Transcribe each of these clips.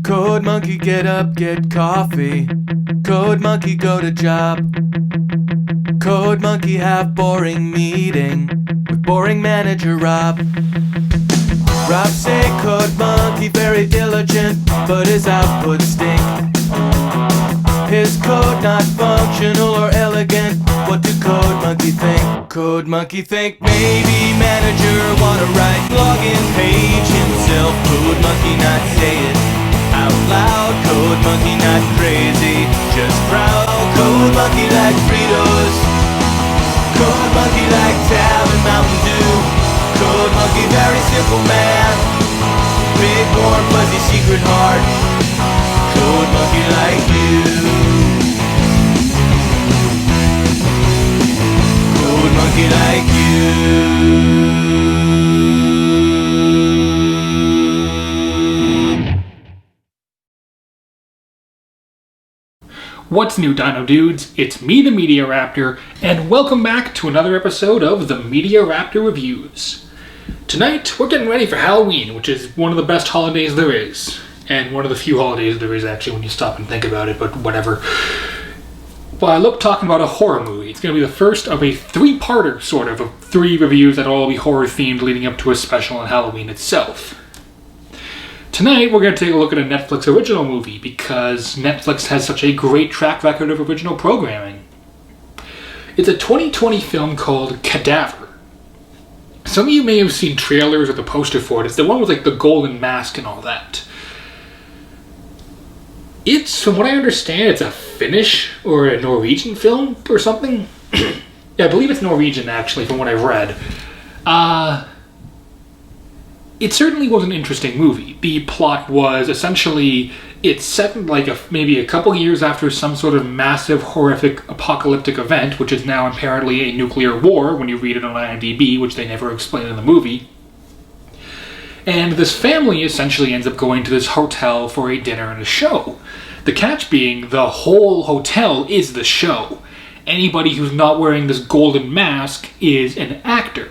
Code monkey, get up, get coffee. Code monkey, go to job. Code monkey, have boring meeting with boring manager Rob. Rob say code monkey very diligent, but his output stink. His code not functional or elegant. What do code monkey think? Code monkey think maybe manager wanna write login page himself. Code monkey not say it out loud. Code monkey not crazy, just proud. Code monkey like Fritos. Code monkey like Tab and Mountain Dew. Code monkey very simple man. Big warm fuzzy secret heart. Code monkey like you. Code monkey like you. What's new, Dino Dudes? It's me, the Media Raptor, and welcome back to another episode of the Media Raptor Reviews. Tonight, we're getting ready for Halloween, which is one of the best holidays there is. And one of the few holidays there is, actually, when you stop and think about it, but whatever. Well, I look talking about a horror movie. It's going to be the first of a three-parter, sort of 3 reviews that will all be horror-themed leading up to a special on Halloween itself. Tonight, we're going to take a look at a Netflix original movie, because Netflix has such a great track record of original programming. It's a 2020 film called Cadaver. Some of you may have seen trailers or the poster for it. It's the one with like the golden mask and all that. It's, from what I understand, it's a Finnish or a Norwegian film or something. Yeah, I believe it's Norwegian, actually, from what I've read. It certainly was an interesting movie. The plot was essentially, it's set like maybe a couple years after some sort of massive, horrific, apocalyptic event, which is now apparently a nuclear war when you read it on IMDb, which they never explain in the movie. And this family essentially ends up going to this hotel for a dinner and a show. The catch being, the whole hotel is the show. Anybody who's not wearing this golden mask is an actor.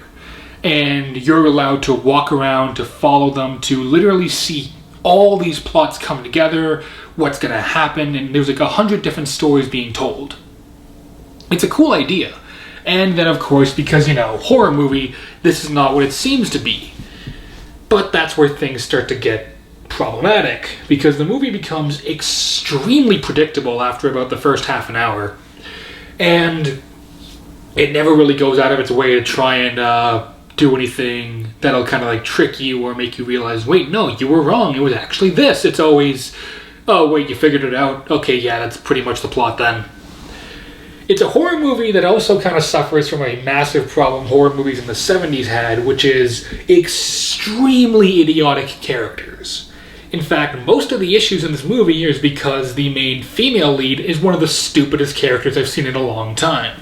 And you're allowed to walk around, to follow them, to literally see all these plots come together, what's going to happen, and there's like 100 different stories being told. It's a cool idea. And then, of course, because, horror movie, this is not what it seems to be. But that's where things start to get problematic, because the movie becomes extremely predictable after about the first half an hour. And it never really goes out of its way to try and do anything that'll kind of like trick you or make you realize, wait, no, you were wrong, it was actually this. It's always, oh wait, you figured it out, okay, yeah, that's pretty much the plot then. It's a horror movie that also kind of suffers from a massive problem horror movies in the 70s had, which is extremely idiotic characters. In fact, most of the issues in this movie is because the main female lead is one of the stupidest characters I've seen in a long time.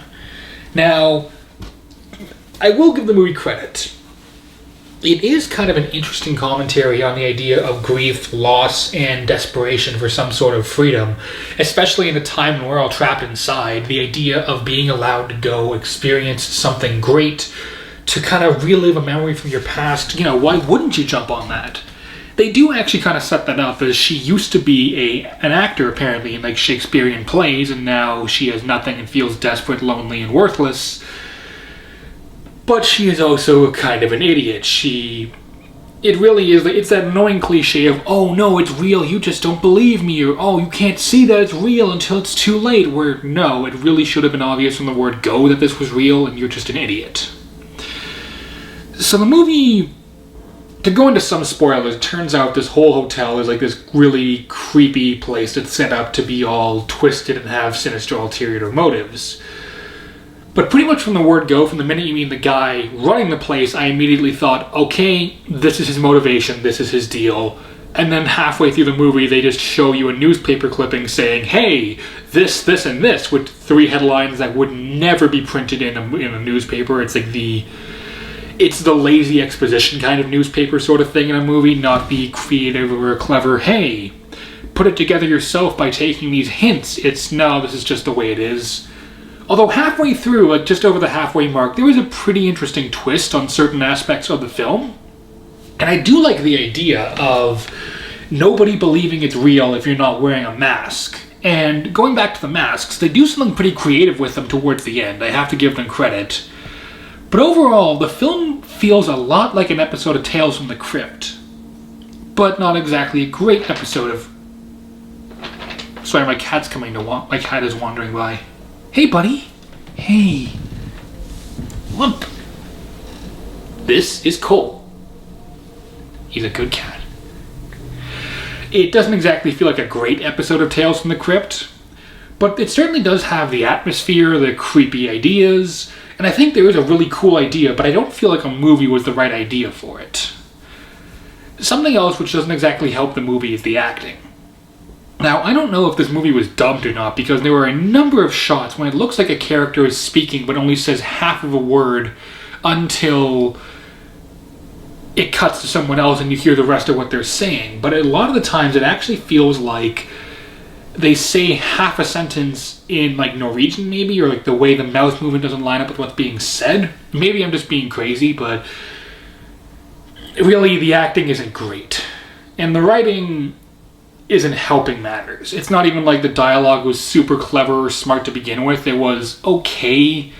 Now, I will give the movie credit. It is kind of an interesting commentary on the idea of grief, loss, and desperation for some sort of freedom, especially in a time when we're all trapped inside. The idea of being allowed to go experience something great, to kind of relive a memory from your past. Why wouldn't you jump on that? They do actually kind of set that up, as she used to be an actor, apparently, in like Shakespearean plays, and now she has nothing and feels desperate, lonely, and worthless. But she is also kind of an idiot. It really is, it's that annoying cliche of, oh no, it's real, you just don't believe me, or oh, you can't see that it's real until it's too late, where no, it really should have been obvious from the word go that this was real, and you're just an idiot. So the movie, to go into some spoilers, it turns out this whole hotel is like this really creepy place that's set up to be all twisted and have sinister ulterior motives. But pretty much from the word go, from the minute you meet the guy running the place, I immediately thought, okay, this is his motivation, this is his deal. And then halfway through the movie, they just show you a newspaper clipping saying, hey, this, and this, with 3 headlines that would never be printed in a newspaper. It's like it's the lazy exposition kind of newspaper sort of thing in a movie, not the creative or clever, hey, put it together yourself by taking these hints. It's, no, this is just the way it is. Although halfway through, like just over the halfway mark, there is a pretty interesting twist on certain aspects of the film. And I do like the idea of nobody believing it's real if you're not wearing a mask. And going back to the masks, they do something pretty creative with them towards the end. I have to give them credit. But overall, the film feels a lot like an episode of Tales from the Crypt. But not exactly a great episode of... Sorry, my cat's coming to my cat is wandering by. Hey, buddy. Hey. Lump. This is Cole. He's a good cat. It doesn't exactly feel like a great episode of Tales from the Crypt, but it certainly does have the atmosphere, the creepy ideas, and I think there is a really cool idea, but I don't feel like a movie was the right idea for it. Something else which doesn't exactly help the movie is the acting. Now, I don't know if this movie was dubbed or not, because there were a number of shots when it looks like a character is speaking but only says half of a word until it cuts to someone else and you hear the rest of what they're saying. But a lot of the times it actually feels like they say half a sentence in like Norwegian maybe, or like the way the mouth movement doesn't line up with what's being said. Maybe I'm just being crazy, but really the acting isn't great. And the writing isn't helping matters. It's not even like the dialogue was super clever or smart to begin with. It was okay.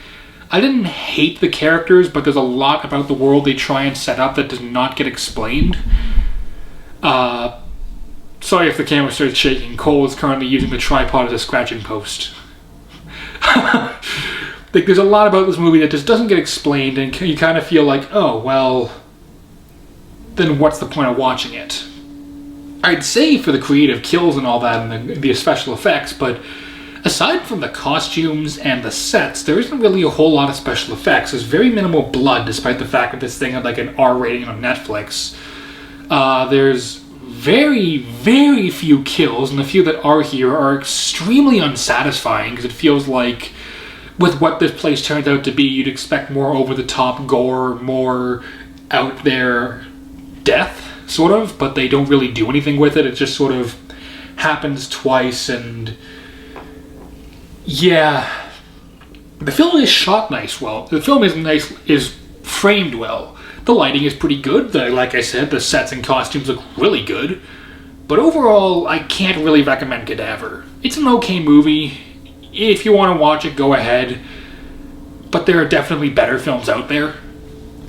I didn't hate the characters, but there's a lot about the world they try and set up that does not get explained. Sorry if the camera starts shaking. Cole is currently using the tripod as a scratching post. Like, there's a lot about this movie that just doesn't get explained, and you kind of feel like, oh, well, then what's the point of watching it? I'd say for the creative kills and all that, and the special effects, but aside from the costumes and the sets, there isn't really a whole lot of special effects. There's very minimal blood, despite the fact that this thing had like an R rating on Netflix. There's very, very few kills, and the few that are here are extremely unsatisfying, because it feels like with what this place turns out to be, you'd expect more over-the-top gore, more out there death, sort of, but they don't really do anything with it. It just sort of happens twice, and yeah, the film is shot well. The film is framed well. The lighting is pretty good. Like I said, the sets and costumes look really good. But overall, I can't really recommend Cadaver. It's an okay movie. If you want to watch it, go ahead. But there are definitely better films out there.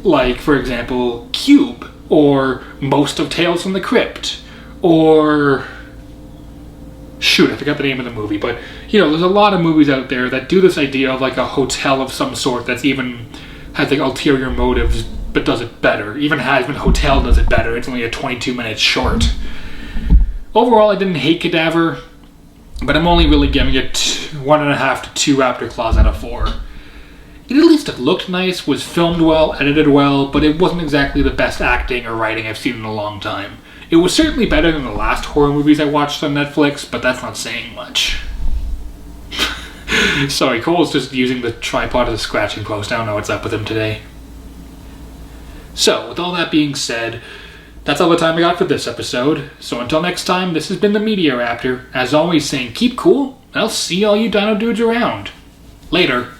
Like, for example, Cube, or most of Tales from the Crypt, or... shoot, I forgot the name of the movie, but, you know, there's a lot of movies out there that do this idea of, like, a hotel of some sort that's even has, like, ulterior motives, but does it better. Even Hazbin Hotel does it better. It's only a 22-minute short. Overall, I didn't hate Cadaver, but I'm only really giving it 1.5 to 2 Raptor claws out of 4. At least it looked nice, was filmed well, edited well, but it wasn't exactly the best acting or writing I've seen in a long time. It was certainly better than the last horror movies I watched on Netflix, but that's not saying much. Sorry, Cole's just using the tripod as a scratching post. I don't know what's up with him today. So, with all that being said, that's all the time I got for this episode. So until next time, this has been the Media Raptor. As always, saying keep cool, and I'll see all you dino dudes around. Later.